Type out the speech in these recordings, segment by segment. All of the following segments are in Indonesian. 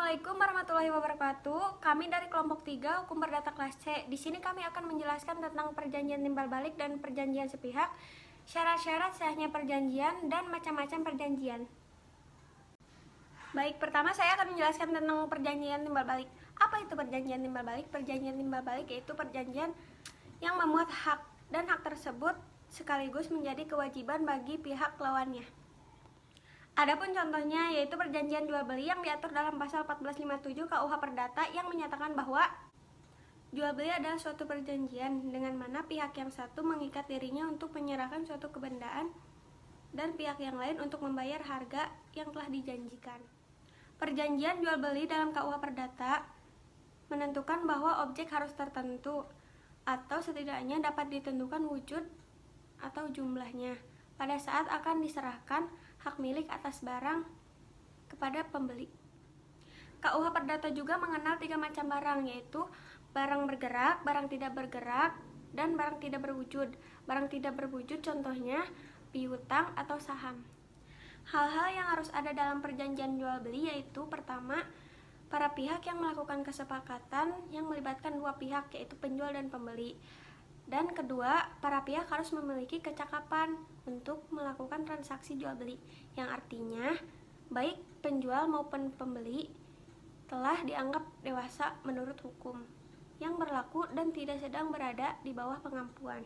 Assalamualaikum warahmatullahi wabarakatuh. Kami dari kelompok 3 Hukum Perdata kelas C. Di sini kami akan menjelaskan tentang perjanjian timbal balik dan perjanjian sepihak, syarat-syarat sahnya perjanjian dan macam-macam perjanjian. Baik, pertama saya akan menjelaskan tentang perjanjian timbal balik. Apa itu perjanjian timbal balik? Perjanjian timbal balik yaitu perjanjian yang memuat hak, dan hak tersebut sekaligus menjadi kewajiban bagi pihak lawannya. Adapun contohnya yaitu perjanjian jual beli yang diatur dalam pasal 1457 KUH Perdata yang menyatakan bahwa jual beli adalah suatu perjanjian dengan mana pihak yang satu mengikat dirinya untuk menyerahkan suatu kebendaan dan pihak yang lain untuk membayar harga yang telah dijanjikan. Perjanjian jual beli dalam KUH Perdata menentukan bahwa objek harus tertentu atau setidaknya dapat ditentukan wujud atau jumlahnya pada saat akan diserahkan hak milik atas barang kepada pembeli. KUH Perdata juga mengenal 3 macam barang, yaitu barang bergerak, barang tidak bergerak, dan barang tidak berwujud. Barang tidak berwujud contohnya piutang atau saham. Hal-hal yang harus ada dalam perjanjian jual beli yaitu pertama, para pihak yang melakukan kesepakatan yang melibatkan dua pihak yaitu penjual dan pembeli. Dan kedua, para pihak harus memiliki kecakapan untuk melakukan transaksi jual beli, yang artinya baik penjual maupun pembeli telah dianggap dewasa menurut hukum yang berlaku dan tidak sedang berada di bawah pengampuan.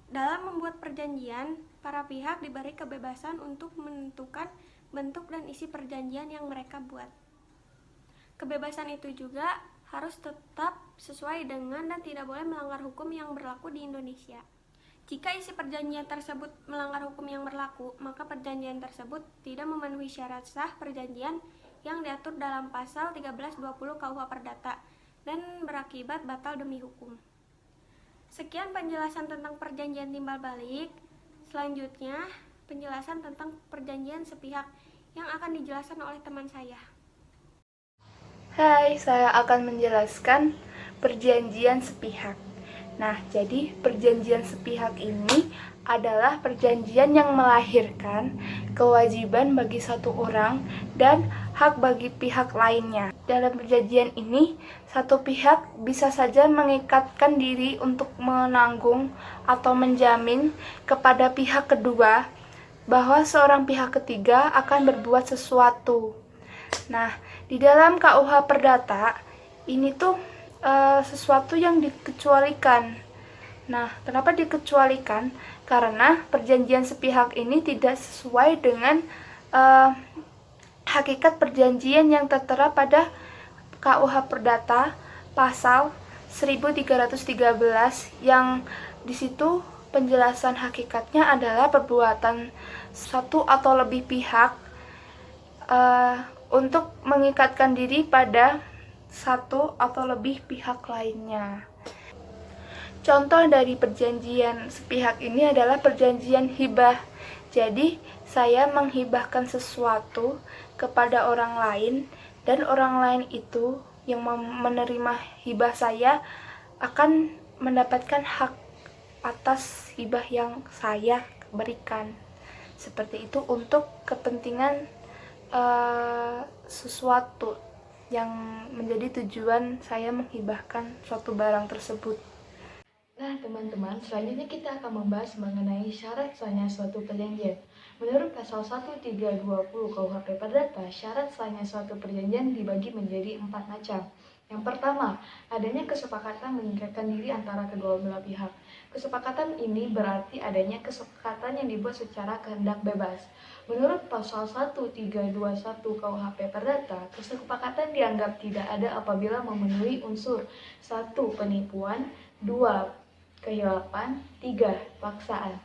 Dalam membuat perjanjian, para pihak diberi kebebasan untuk menentukan bentuk dan isi perjanjian yang mereka buat. Kebebasan itu juga harus tetap sesuai dengan dan tidak boleh melanggar hukum yang berlaku di Indonesia. Jika isi perjanjian tersebut melanggar hukum yang berlaku, maka perjanjian tersebut tidak memenuhi syarat sah perjanjian yang diatur dalam pasal 1320 KUH Perdata dan berakibat batal demi hukum. Sekian penjelasan tentang perjanjian timbal balik. Selanjutnya, penjelasan tentang perjanjian sepihak yang akan dijelaskan oleh teman saya. Hai, saya akan menjelaskan perjanjian sepihak. Nah, jadi perjanjian sepihak ini adalah perjanjian yang melahirkan kewajiban bagi satu orang dan hak bagi pihak lainnya. Dalam perjanjian ini, satu pihak bisa saja mengikatkan diri untuk menanggung atau menjamin kepada pihak kedua bahwa seorang pihak ketiga akan berbuat sesuatu. Nah, di dalam KUH Perdata ini tuh sesuatu yang dikecualikan. Nah, kenapa dikecualikan? Karena perjanjian sepihak ini tidak sesuai dengan hakikat perjanjian yang tertera pada KUH Perdata pasal 1313 yang di situ penjelasan hakikatnya adalah perbuatan satu atau lebih pihak untuk mengikatkan diri pada satu atau lebih pihak lainnya. Contoh dari perjanjian sepihak ini adalah perjanjian hibah. Jadi, saya menghibahkan sesuatu kepada orang lain dan orang lain itu yang menerima hibah saya akan mendapatkan hak atas hibah yang saya berikan. Seperti itu untuk kepentingan sesuatu yang menjadi tujuan saya menghibahkan suatu barang tersebut. Nah teman-teman, selanjutnya kita akan membahas mengenai syarat sahnya suatu perjanjian. Menurut pasal 1320 KUHP Perdata, syarat sahnya suatu perjanjian dibagi menjadi 4 macam. Yang pertama, adanya kesepakatan mengikatkan diri antara kedua belah pihak. Kesepakatan ini berarti adanya kesepakatan yang dibuat secara kehendak bebas. Menurut pasal 1321 KUHP Perdata, kesepakatan dianggap tidak ada apabila memenuhi unsur 1. Penipuan, 2. Kehilapan, 3. Paksaan.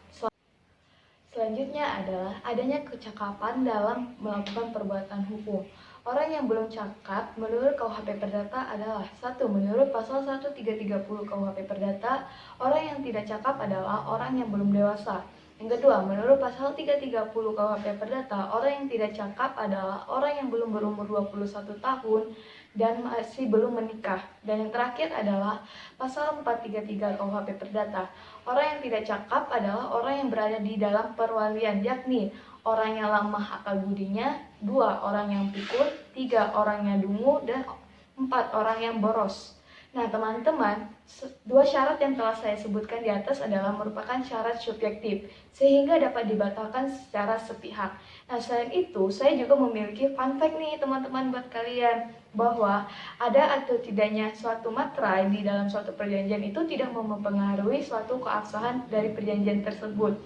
Selanjutnya adalah adanya kecakapan dalam melakukan perbuatan hukum. Orang yang belum cakap menurut KUHP Perdata adalah 1. Menurut pasal 1330 KUHP Perdata, orang yang tidak cakap adalah orang yang belum dewasa. Yang kedua, menurut pasal 330 KUHP Perdata, orang yang tidak cakap adalah orang yang belum berumur 21 tahun dan masih belum menikah. Dan yang terakhir adalah pasal 433 KUHP Perdata. Orang yang tidak cakap adalah orang yang berada di dalam perwalian, yakni orang yang lemah akal budinya, 2 orang yang pikun, 3 orang yang dungu, dan 4 orang yang boros. Nah teman-teman, 2 syarat yang telah saya sebutkan di atas adalah merupakan syarat subjektif, sehingga dapat dibatalkan secara sepihak. Nah selain itu, saya juga memiliki fun fact nih teman-teman buat kalian, bahwa ada atau tidaknya suatu materai di dalam suatu perjanjian itu tidak mempengaruhi suatu keabsahan dari perjanjian tersebut.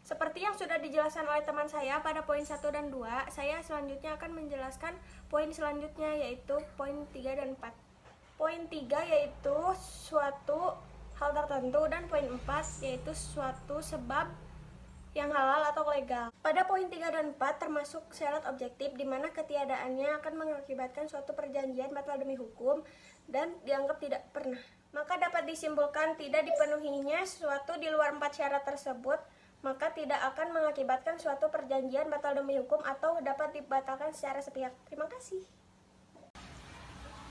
Seperti yang sudah dijelaskan oleh teman saya pada poin 1 dan 2, saya selanjutnya akan menjelaskan poin selanjutnya, yaitu poin 3 dan 4. Poin 3 yaitu suatu hal tertentu, dan poin 4 yaitu suatu sebab yang halal atau legal. Pada poin 3 dan 4 termasuk syarat objektif, di mana ketiadaannya akan mengakibatkan suatu perjanjian batal demi hukum dan dianggap tidak pernah. Maka dapat disimpulkan tidak dipenuhinya sesuatu di luar 4 syarat tersebut, maka tidak akan mengakibatkan suatu perjanjian batal demi hukum atau dapat dibatalkan secara sepihak. Terima kasih.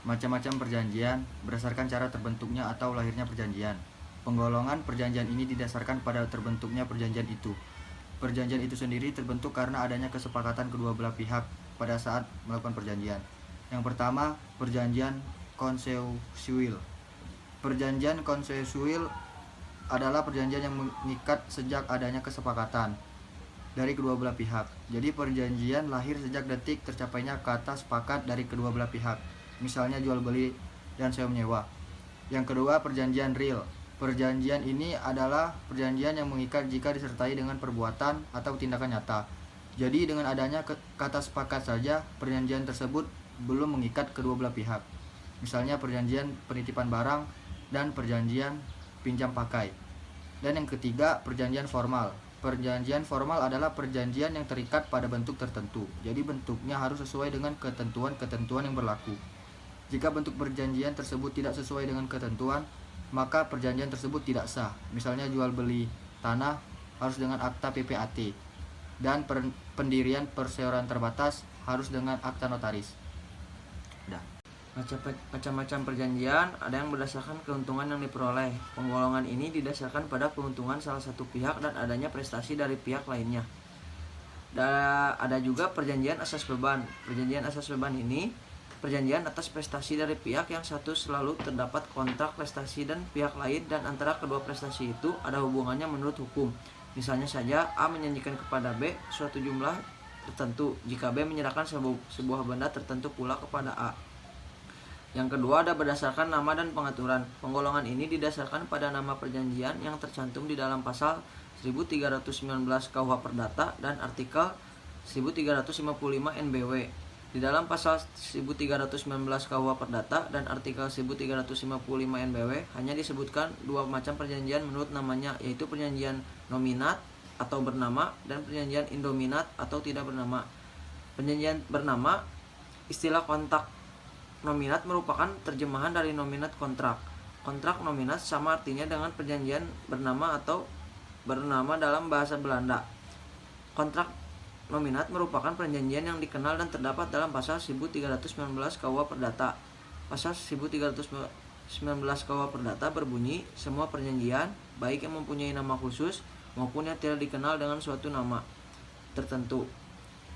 Macam-macam perjanjian berdasarkan cara terbentuknya atau lahirnya perjanjian. Penggolongan perjanjian ini didasarkan pada terbentuknya perjanjian itu. Perjanjian itu sendiri terbentuk karena adanya kesepakatan kedua belah pihak pada saat melakukan perjanjian. Yang pertama, perjanjian konsensuil. Perjanjian konsensuil adalah perjanjian yang mengikat sejak adanya kesepakatan dari kedua belah pihak. Jadi perjanjian lahir sejak detik tercapainya kata sepakat dari kedua belah pihak, misalnya jual beli dan sewa menyewa. Yang kedua, perjanjian real. Perjanjian ini adalah perjanjian yang mengikat jika disertai dengan perbuatan atau tindakan nyata. Jadi dengan adanya kata sepakat saja, perjanjian tersebut belum mengikat kedua belah pihak. Misalnya perjanjian penitipan barang dan perjanjian pinjam pakai. Dan yang ketiga, perjanjian formal. Perjanjian formal adalah perjanjian yang terikat pada bentuk tertentu. Jadi bentuknya harus sesuai dengan ketentuan-ketentuan yang berlaku. Jika bentuk perjanjian tersebut tidak sesuai dengan ketentuan, maka perjanjian tersebut tidak sah. Misalnya jual beli tanah harus dengan akta PPAT, dan pendirian perseroan terbatas harus dengan akta notaris. Macam-macam perjanjian ada yang berdasarkan keuntungan yang diperoleh. Penggolongan ini didasarkan pada keuntungan salah satu pihak dan adanya prestasi dari pihak lainnya. Ada juga perjanjian asas beban. Perjanjian asas beban ini perjanjian atas prestasi dari pihak yang satu, selalu terdapat kontrak prestasi dan pihak lain, dan antara kedua prestasi itu ada hubungannya menurut hukum. Misalnya saja A menjanjikan kepada B suatu jumlah tertentu jika B menyerahkan sebuah benda tertentu pula kepada A. Yang kedua ada berdasarkan nama dan pengaturan. Penggolongan ini didasarkan pada nama perjanjian yang tercantum di dalam pasal 1319 KUH Perdata dan artikel 1355 NBW. Di dalam pasal 1319 KUH Perdata dan artikel 1355 NBW hanya disebutkan 2 macam perjanjian menurut namanya, yaitu perjanjian nominat atau bernama dan perjanjian indominat atau tidak bernama. Perjanjian bernama, istilah kontak nominat merupakan terjemahan dari nominat kontrak. Kontrak nominat sama artinya dengan perjanjian bernama atau bernama dalam bahasa Belanda. Kontrak nominat merupakan perjanjian yang dikenal dan terdapat dalam pasal 1319 KUH Perdata. Pasal 1319 KUH Perdata berbunyi, semua perjanjian, baik yang mempunyai nama khusus maupun yang tidak dikenal dengan suatu nama tertentu,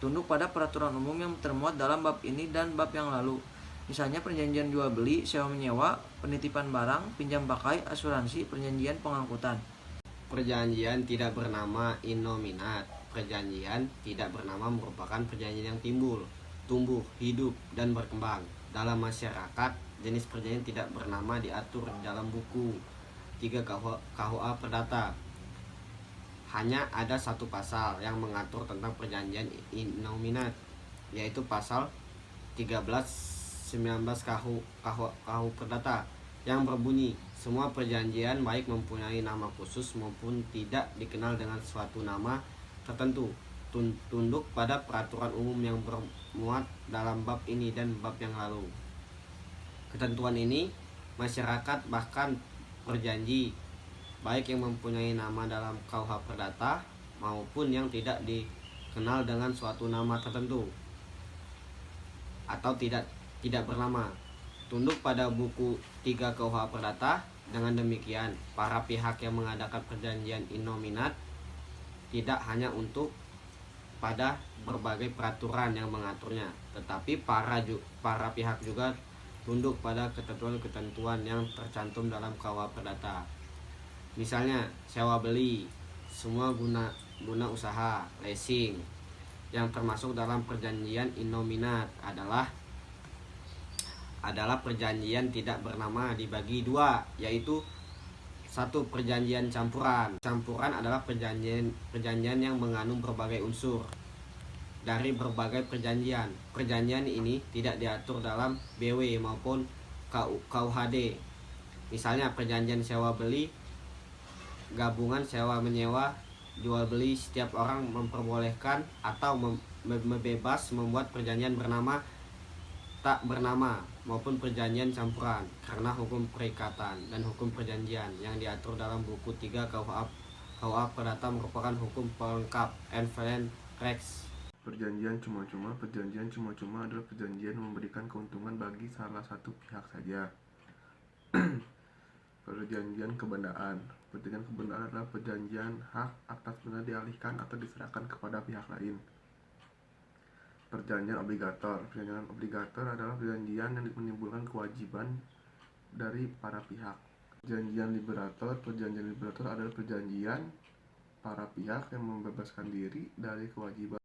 tunduk pada peraturan umum yang termuat dalam bab ini dan bab yang lalu. Misalnya perjanjian jual beli, sewa menyewa, penitipan barang, pinjam pakai, asuransi, perjanjian pengangkutan. Perjanjian tidak bernama innominat. Perjanjian tidak bernama merupakan perjanjian yang tumbuh, hidup, dan berkembang. Dalam masyarakat, jenis perjanjian tidak bernama diatur dalam buku 3 KUH Perdata. Hanya ada satu pasal yang mengatur tentang perjanjian innominat, yaitu pasal 1319 KUH Perdata yang berbunyi, semua perjanjian baik mempunyai nama khusus maupun tidak dikenal dengan suatu nama tertentu, tunduk pada peraturan umum yang bermuat dalam bab ini dan bab yang lalu. Ketentuan ini, masyarakat bahkan berjanji baik yang mempunyai nama dalam KUH Perdata maupun yang tidak dikenal dengan suatu nama tertentu atau tidak bernama, tunduk pada buku 3 KUH Perdata. Dengan demikian, para pihak yang mengadakan perjanjian innominat tidak hanya untuk pada berbagai peraturan yang mengaturnya, tetapi para pihak juga tunduk pada ketentuan-ketentuan yang tercantum dalam KUH Perdata. Misalnya sewa beli, semua guna usaha, leasing yang termasuk dalam perjanjian innominat adalah perjanjian tidak bernama dibagi dua, yaitu satu, perjanjian campuran. Campuran adalah perjanjian yang mengandung berbagai unsur dari berbagai perjanjian. Perjanjian ini tidak diatur dalam BW maupun KUHD. Misalnya perjanjian sewa beli, gabungan sewa menyewa, jual beli, setiap orang memperbolehkan atau bebas membuat perjanjian bernama, tak bernama maupun perjanjian campuran karena hukum perikatan dan hukum perjanjian yang diatur dalam buku 3 KUH Perdata merupakan hukum pelengkap Envelin Rex. Perjanjian cuma-cuma adalah perjanjian memberikan keuntungan bagi salah satu pihak saja. Perjanjian kebendaan adalah perjanjian hak atas benda dialihkan atau diserahkan kepada pihak lain. Perjanjian obligator adalah perjanjian yang menimbulkan kewajiban dari para pihak. Perjanjian liberator adalah perjanjian para pihak yang membebaskan diri dari kewajiban